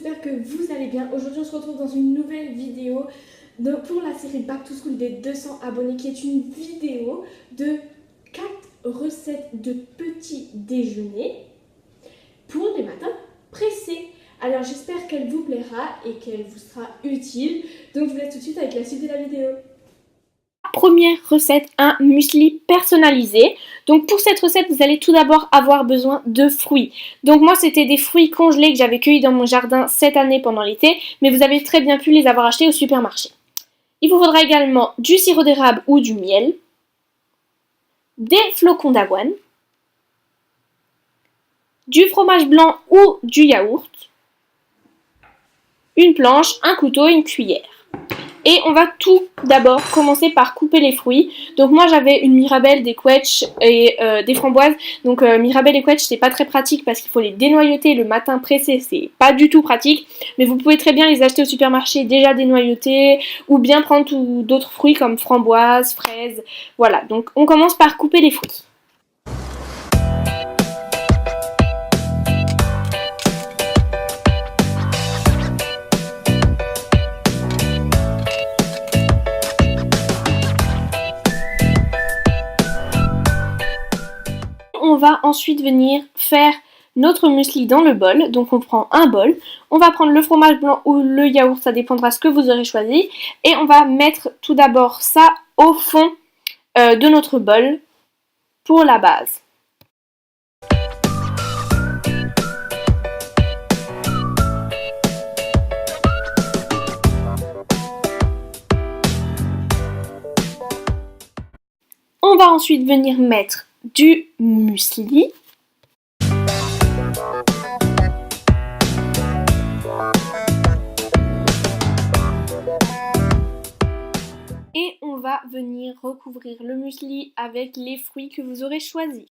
j'espère que vous allez bien. Aujourd'hui on se retrouve dans une nouvelle vidéo pour la série Back to School des 200 abonnés, qui est une vidéo de 4 recettes de petits déjeuners pour les matins pressés. Alors j'espère qu'elle vous plaira et qu'elle vous sera utile. Donc je vous laisse tout de suite avec la suite de la vidéo. Première recette, un muesli personnalisé. Donc pour cette recette, vous allez tout d'abord avoir besoin de fruits. Donc moi, c'était des fruits congelés que j'avais cueillis dans mon jardin cette année pendant l'été, mais vous avez très bien pu les avoir achetés au supermarché. Il vous faudra également du sirop d'érable ou du miel, des flocons d'avoine, du fromage blanc ou du yaourt, une planche, un couteau et une cuillère. Et on va tout d'abord commencer par couper les fruits. Donc moi j'avais une mirabelle, des quetch et des framboises. Donc mirabelle et quetch c'est pas très pratique parce qu'il faut les dénoyauter le matin pressé, c'est pas du tout pratique. Mais vous pouvez très bien les acheter au supermarché déjà dénoyautés ou bien prendre d'autres fruits comme framboises, fraises. Voilà, donc on commence par couper les fruits. On va ensuite venir faire notre muesli dans le bol. Donc on prend un bol, on va prendre le fromage blanc ou le yaourt, ça dépendra ce que vous aurez choisi, et on va mettre tout d'abord ça au fond de notre bol pour la base. On va ensuite venir mettre du muesli. Et on va venir recouvrir le muesli avec les fruits que vous aurez choisis.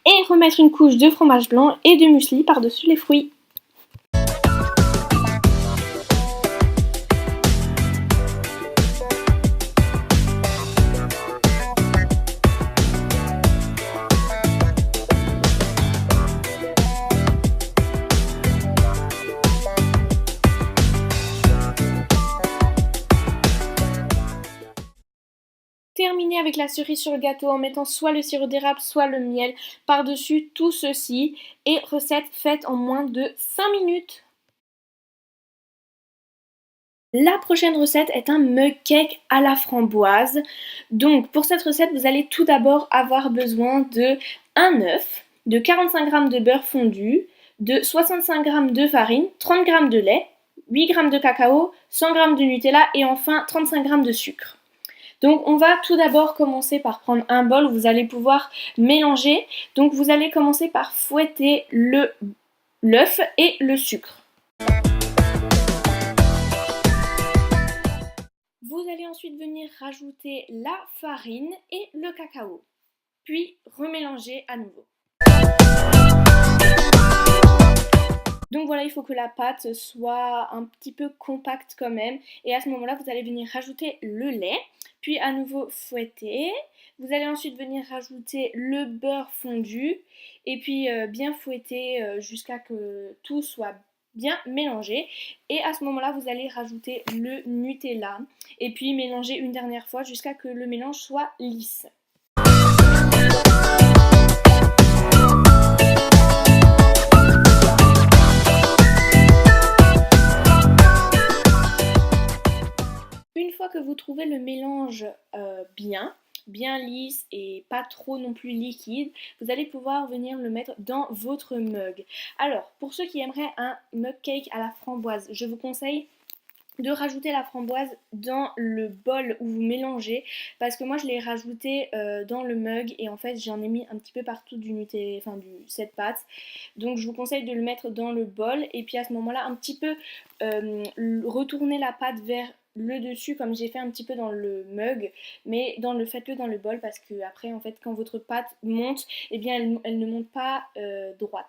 Et remettre une couche de fromage blanc et de muesli par-dessus les fruits. Terminer avec la cerise sur le gâteau en mettant soit le sirop d'érable soit le miel par-dessus tout ceci, et recette faite en moins de 5 minutes. La prochaine recette est un mug cake à la framboise. Donc pour cette recette, vous allez tout d'abord avoir besoin de un œuf, de 45 g de beurre fondu, de 65 g de farine, 30 g de lait, 8 g de cacao, 100 g de Nutella et enfin 35 g de sucre. Donc on va tout d'abord commencer par prendre un bol où vous allez pouvoir mélanger. Donc vous allez commencer par fouetter l'œuf et le sucre. Vous allez ensuite venir rajouter la farine et le cacao, puis remélanger à nouveau. Donc voilà, il faut que la pâte soit un petit peu compacte quand même. Et à ce moment-là, vous allez venir rajouter le lait, puis à nouveau fouetter. Vous allez ensuite venir rajouter le beurre fondu et puis bien fouetter jusqu'à que tout soit bien mélangé. Et à ce moment-là, vous allez rajouter le Nutella et puis mélanger une dernière fois jusqu'à que le mélange soit lisse. Une fois que vous trouvez le mélange bien lisse et pas trop non plus liquide, vous allez pouvoir venir le mettre dans votre mug. Alors, pour ceux qui aimeraient un mug cake à la framboise, je vous conseille de rajouter la framboise dans le bol où vous mélangez, parce que moi je l'ai rajouté dans le mug et en fait j'en ai mis un petit peu partout cette pâte. Donc je vous conseille de le mettre dans le bol et puis à ce moment-là un petit peu retourner la pâte vers le dessus comme j'ai fait un petit peu dans le mug, mais faites-le dans le bol parce que après en fait quand votre pâte monte, eh bien elle ne monte pas droite.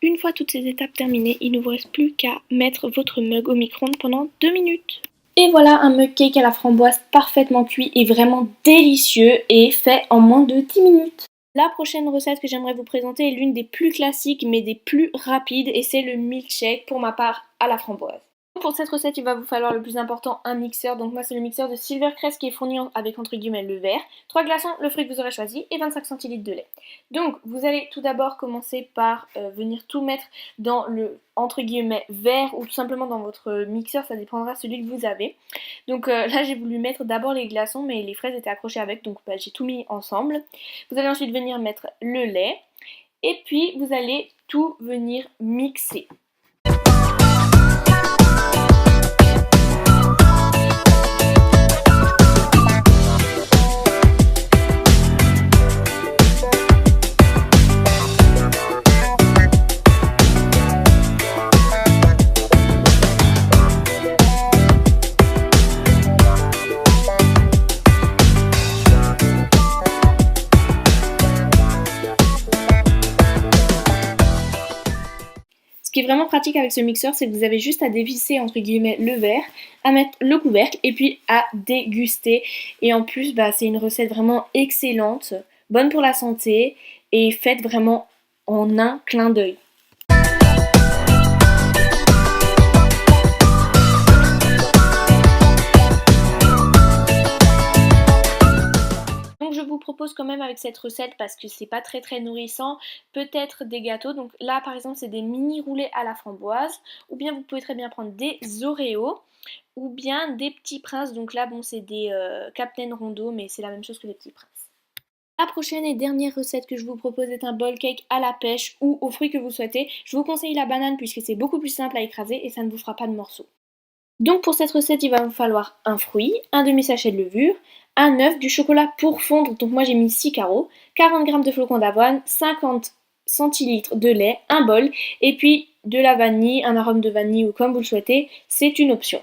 Une fois toutes ces étapes terminées, il ne vous reste plus qu'à mettre votre mug au micro-ondes pendant 2 minutes. Et voilà un mug cake à la framboise parfaitement cuit et vraiment délicieux et fait en moins de 10 minutes. La prochaine recette que j'aimerais vous présenter est l'une des plus classiques mais des plus rapides et c'est le milkshake pour ma part à la framboise. Pour cette recette, il va vous falloir le plus important, un mixeur. Donc moi c'est le mixeur de Silvercrest qui est fourni avec entre guillemets le verre, 3 glaçons, le fruit que vous aurez choisi et 25 centilitres de lait. Donc vous allez tout d'abord commencer par venir tout mettre dans le entre guillemets verre ou tout simplement dans votre mixeur, ça dépendra celui que vous avez. Donc là j'ai voulu mettre d'abord les glaçons mais les fraises étaient accrochées avec donc j'ai tout mis ensemble. Vous allez ensuite venir mettre le lait et puis vous allez tout venir mixer. Ce qui est vraiment pratique avec ce mixeur, c'est que vous avez juste à dévisser entre guillemets le verre, à mettre le couvercle et puis à déguster. Et en plus, c'est une recette vraiment excellente, bonne pour la santé et faite vraiment en un clin d'œil. Donc je vous propose quand même avec cette recette, parce que c'est pas très nourrissant, peut-être des gâteaux. Donc là par exemple c'est des mini roulés à la framboise, ou bien vous pouvez très bien prendre des Oreos, ou bien des petits princes. Donc là bon c'est des Captain Rondo, mais c'est la même chose que les petits princes. La prochaine et dernière recette que je vous propose est un bowl cake à la pêche ou aux fruits que vous souhaitez. Je vous conseille la banane puisque c'est beaucoup plus simple à écraser et ça ne vous fera pas de morceaux. Donc pour cette recette, il va vous falloir un fruit, un demi-sachet de levure, un œuf, du chocolat pour fondre, donc moi j'ai mis 6 carreaux, 40 g de flocons d'avoine, 50 centilitres de lait, un bol, et puis de la vanille, un arôme de vanille ou comme vous le souhaitez, c'est une option.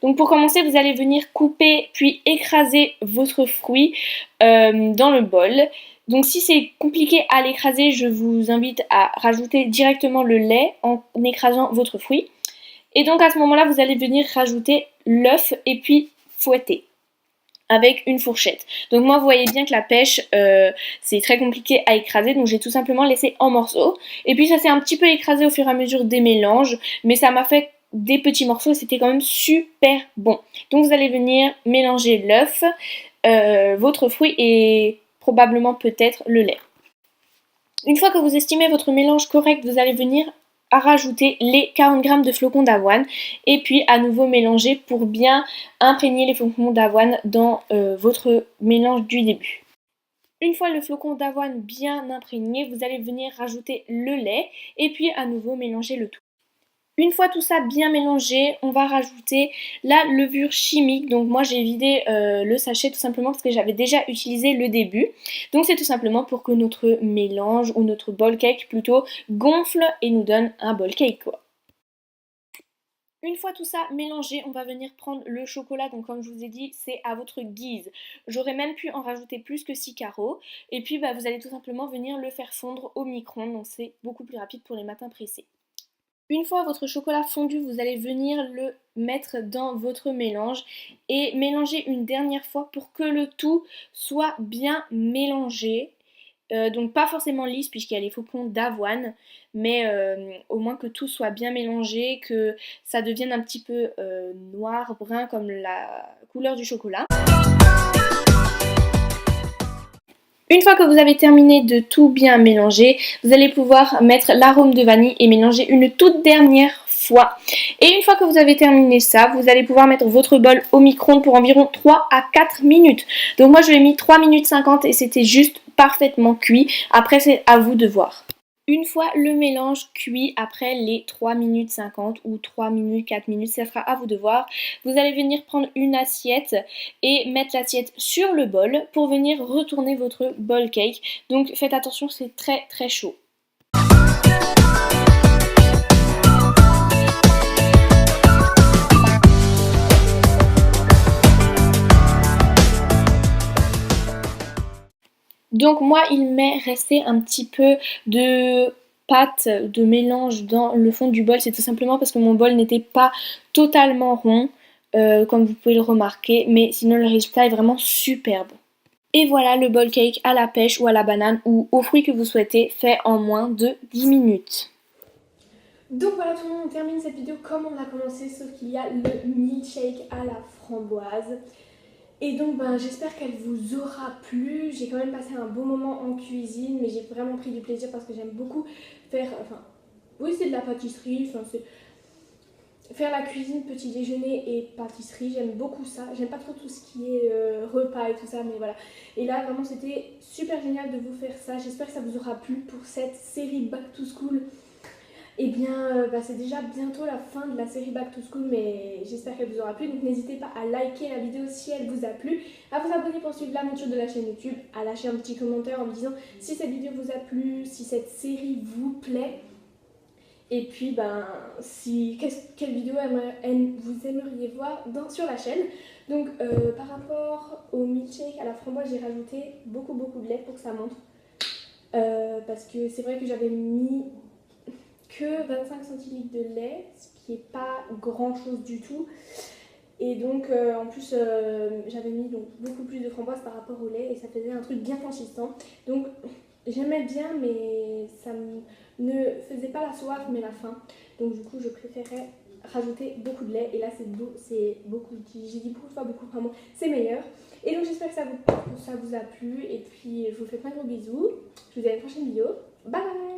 Donc pour commencer, vous allez venir couper puis écraser votre fruit dans le bol. Donc si c'est compliqué à l'écraser, je vous invite à rajouter directement le lait en écrasant votre fruit. Et donc à ce moment-là, vous allez venir rajouter l'œuf et puis fouetter avec une fourchette. Donc moi, vous voyez bien que la pêche, c'est très compliqué à écraser, donc j'ai tout simplement laissé en morceaux. Et puis ça s'est un petit peu écrasé au fur et à mesure des mélanges, mais ça m'a fait des petits morceaux et c'était quand même super bon. Donc vous allez venir mélanger l'œuf, votre fruit et probablement peut-être le lait. Une fois que vous estimez votre mélange correct, vous allez venir à rajouter les 40 g de flocons d'avoine et puis à nouveau mélanger pour bien imprégner les flocons d'avoine dans votre mélange du début. Une fois le flocon d'avoine bien imprégné, vous allez venir rajouter le lait et puis à nouveau mélanger le tout. Une fois tout ça bien mélangé, on va rajouter la levure chimique. Donc moi j'ai vidé le sachet tout simplement parce que j'avais déjà utilisé le début. Donc c'est tout simplement pour que notre mélange ou notre bowl cake plutôt gonfle et nous donne un bowl cake quoi. Une fois tout ça mélangé, on va venir prendre le chocolat, donc comme je vous ai dit, c'est à votre guise. J'aurais même pu en rajouter plus que 6 carreaux. Et puis vous allez tout simplement venir le faire fondre au micro-ondes, donc c'est beaucoup plus rapide pour les matins pressés. Une fois votre chocolat fondu, vous allez venir le mettre dans votre mélange et mélanger une dernière fois pour que le tout soit bien mélangé. Donc pas forcément lisse puisqu'il y a les flocons d'avoine, mais au moins que tout soit bien mélangé, que ça devienne un petit peu noir, brun comme la couleur du chocolat. Une fois que vous avez terminé de tout bien mélanger, vous allez pouvoir mettre l'arôme de vanille et mélanger une toute dernière fois. Et une fois que vous avez terminé ça, vous allez pouvoir mettre votre bol au micro-ondes pour environ 3 à 4 minutes. Donc moi je l'ai mis 3 minutes 50 et c'était juste parfaitement cuit. Après c'est à vous de voir. Une fois le mélange cuit, après les 3 minutes 50 ou 3 minutes, 4 minutes, ça sera à vous de voir, vous allez venir prendre une assiette et mettre l'assiette sur le bol pour venir retourner votre bol cake. Donc faites attention, c'est très très chaud. Donc moi, il m'est resté un petit peu de pâte, de mélange dans le fond du bol. C'est tout simplement parce que mon bol n'était pas totalement rond, comme vous pouvez le remarquer. Mais sinon, le résultat est vraiment superbe. Et voilà le bol cake à la pêche ou à la banane ou aux fruits que vous souhaitez, fait en moins de 10 minutes. Donc voilà tout le monde, on termine cette vidéo comme on l'a commencé, sauf qu'il y a le milkshake à la framboise. Et donc j'espère qu'elle vous aura plu. J'ai quand même passé un bon moment en cuisine, mais j'ai vraiment pris du plaisir parce que j'aime beaucoup faire, oui c'est de la pâtisserie, c'est faire la cuisine, petit déjeuner et pâtisserie, j'aime beaucoup ça. J'aime pas trop tout ce qui est repas et tout ça, mais voilà. Et là vraiment c'était super génial de vous faire ça. J'espère que ça vous aura plu pour cette série Back to School. Et bien, c'est déjà bientôt la fin de la série Back to School, mais j'espère qu'elle vous aura plu. Donc n'hésitez pas à liker la vidéo si elle vous a plu, à vous abonner pour suivre l'aventure de la chaîne YouTube, à lâcher un petit commentaire en me disant si cette vidéo vous a plu, si cette série vous plaît. Et puis, quelle vidéo vous aimeriez voir sur la chaîne. Donc, par rapport au milkshake à la framboise, j'ai rajouté beaucoup de lait pour que ça monte. Parce que c'est vrai que j'avais mis que 25 centilitres de lait, ce qui n'est pas grand chose du tout. Et donc en plus j'avais mis beaucoup plus de framboise par rapport au lait et ça faisait un truc bien consistant. Donc j'aimais bien mais ça ne faisait pas la soif mais la faim. Donc du coup je préférais rajouter beaucoup de lait et là c'est beaucoup, j'ai dit beaucoup de fois beaucoup, vraiment c'est meilleur. Et donc j'espère que ça vous a plu et puis je vous fais plein de gros bisous. Je vous dis à la prochaine vidéo. Bye bye.